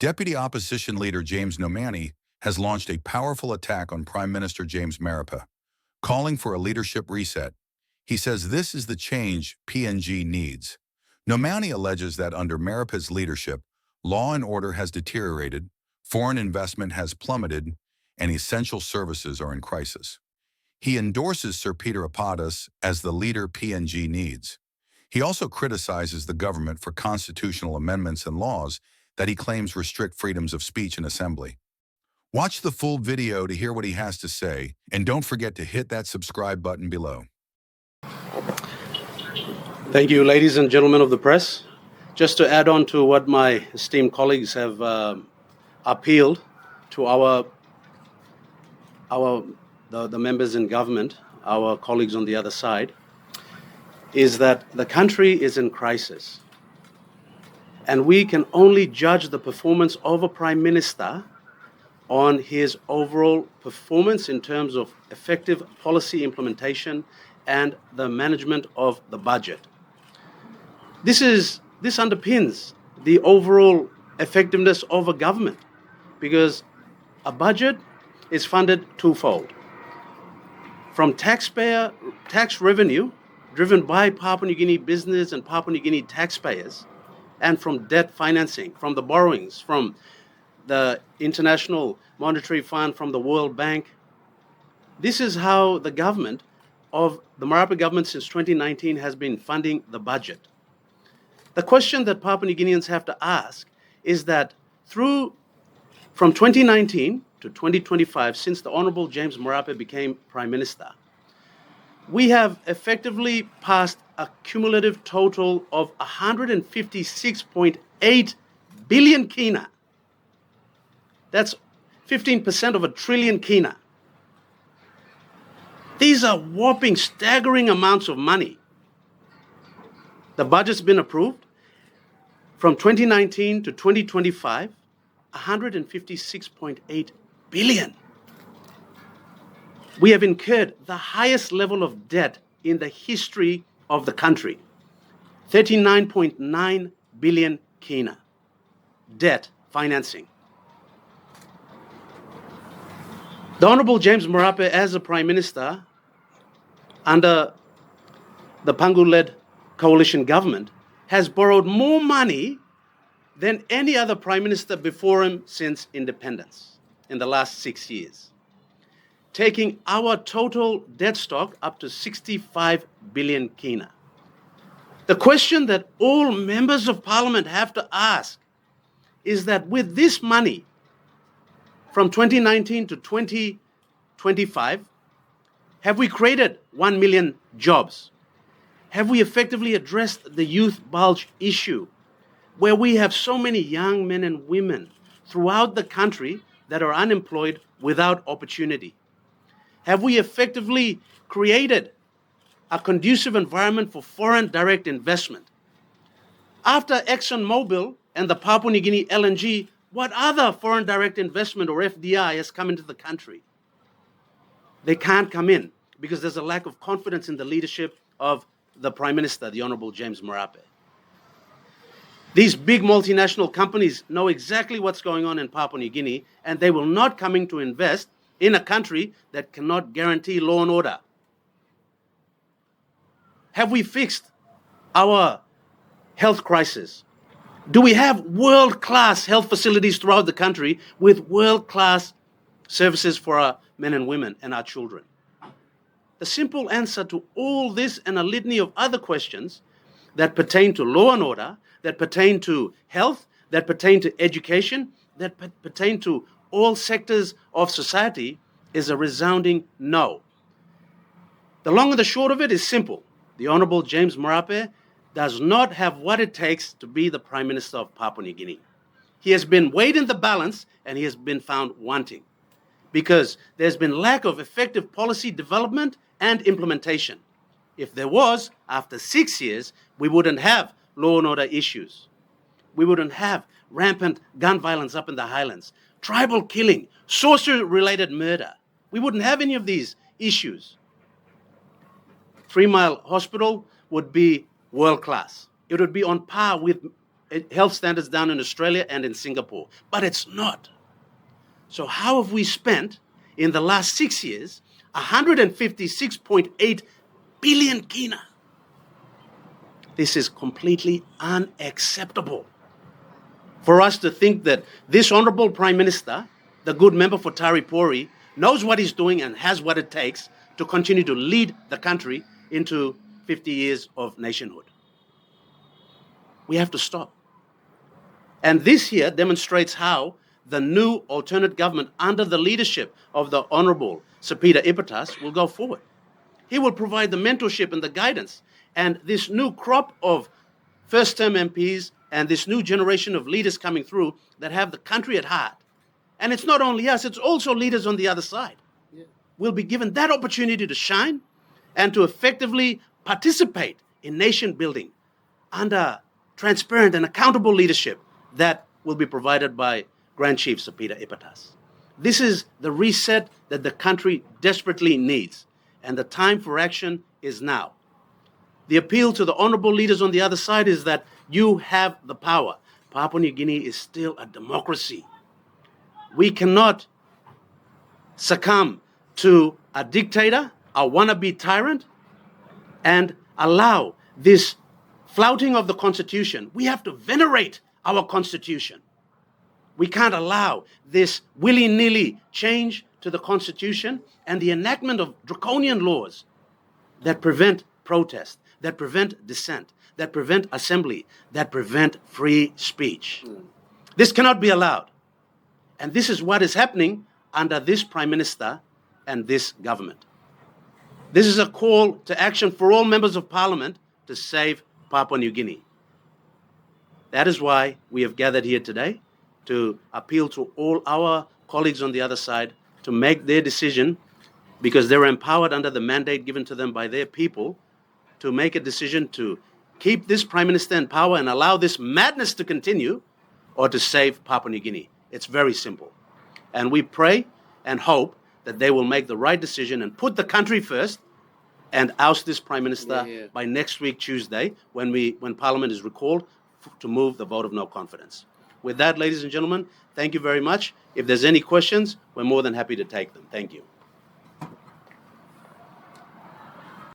Deputy Opposition Leader James Nomane has launched a powerful attack on Prime Minister James Marape, calling for a leadership reset. He says this is the change PNG needs. Nomane alleges that under Marape's leadership, law and order has deteriorated, foreign investment has plummeted, and essential services are in crisis. He endorses Sir Peter Ipatas as the leader PNG needs. He also criticizes the government for constitutional amendments and laws that he claims restrict freedoms of speech and assembly. Watch the full video to hear what he has to say, and don't forget to hit that subscribe button below. Thank you, ladies and gentlemen of the press. Just to add on to what my esteemed colleagues have appealed to the members in government, our colleagues on the other side, is that the country is in crisis. And we can only judge the performance of a Prime Minister on his overall performance in terms of effective policy implementation and the management of the budget. This underpins the overall effectiveness of a government, because a budget is funded twofold: from tax revenue driven by Papua New Guinea business and Papua New Guinea taxpayers, and from debt financing, from the borrowings, from the International Monetary Fund, from the World Bank. This is how the government of the Marape government since 2019 has been funding the budget. The question that Papua New Guineans have to ask is that from 2019 to 2025, since the Honourable James Marape became Prime Minister, we have effectively passed a cumulative total of 156.8 billion kina. That's 15% of a trillion kina. These are whopping, staggering amounts of money. The budget's been approved. From 2019 to 2025, 156.8 billion. We have incurred the highest level of debt in the history of the country, 39.9 billion kina, debt financing. The Honourable James Marape, as a Prime Minister, under the Pangu-led coalition government, has borrowed more money than any other Prime Minister before him since independence in the last 6 years, taking our total debt stock up to 65 billion kina. The question that all members of Parliament have to ask is that with this money, from 2019 to 2025, have we created 1 million jobs? Have we effectively addressed the youth bulge issue, where we have so many young men and women throughout the country that are unemployed without opportunity? Have we effectively created a conducive environment for foreign direct investment? After ExxonMobil and the Papua New Guinea LNG, what other foreign direct investment or FDI has come into the country? They can't come in because there's a lack of confidence in the leadership of the Prime Minister, the Honourable James Marape. These big multinational companies know exactly what's going on in Papua New Guinea, and they will not come in to invest in a country that cannot guarantee law and order. Have we fixed our health crisis? Do we have world-class health facilities throughout the country with world-class services for our men and women and our children? The simple answer to all this and a litany of other questions that pertain to law and order, that pertain to health, that pertain to education, that pertain to all sectors of society is a resounding no. The long and the short of it is simple. The Honourable James Marape does not have what it takes to be the Prime Minister of Papua New Guinea. He has been weighed in the balance and he has been found wanting, because there's been lack of effective policy development and implementation. If there was, after 6 years, we wouldn't have law and order issues. We wouldn't have rampant gun violence up in the highlands, tribal killing, sorcery-related murder. We wouldn't have any of these issues. 3 Mile Hospital would be world-class. It would be on par with health standards down in Australia and in Singapore, but it's not. So how have we spent in the last 6 years 156.8 billion kina? This is completely unacceptable. For us to think that this honorable Prime Minister, the good member for Taripori, knows what he's doing and has what it takes to continue to lead the country into 50 years of nationhood. We have to stop. And this here demonstrates how the new alternate government under the leadership of the Honourable Sir Peter Ipatas will go forward. He will provide the mentorship and the guidance. And this new crop of first-term MPs and this new generation of leaders coming through that have the country at heart. And it's not only us, it's also leaders on the other side. Will be given that opportunity to shine and to effectively participate in nation building under transparent and accountable leadership that will be provided by Grand Chief Sir Peter Ipatas. This is the reset that the country desperately needs, and the time for action is now. The appeal to the honourable leaders on the other side is that you have the power. Papua New Guinea is still a democracy. We cannot succumb to a dictator, a wannabe tyrant, and allow this flouting of the Constitution. We have to venerate our Constitution. We can't allow this willy-nilly change to the Constitution and the enactment of draconian laws that prevent protest, that prevent dissent, that prevent assembly, that prevent free speech. This cannot be allowed. And this is what is happening under this Prime Minister and this government. This is a call to action for all members of Parliament to save Papua New Guinea. That is why we have gathered here today, to appeal to all our colleagues on the other side to make their decision, because they're empowered under the mandate given to them by their people, to make a decision to keep this Prime Minister in power and allow this madness to continue, or to save Papua New Guinea. It's very simple. And we pray and hope that they will make the right decision and put the country first and oust this Prime Minister by next week, Tuesday, when Parliament is recalled to move the vote of no confidence. With that, ladies and gentlemen, thank you very much. If there's any questions, we're more than happy to take them. Thank you.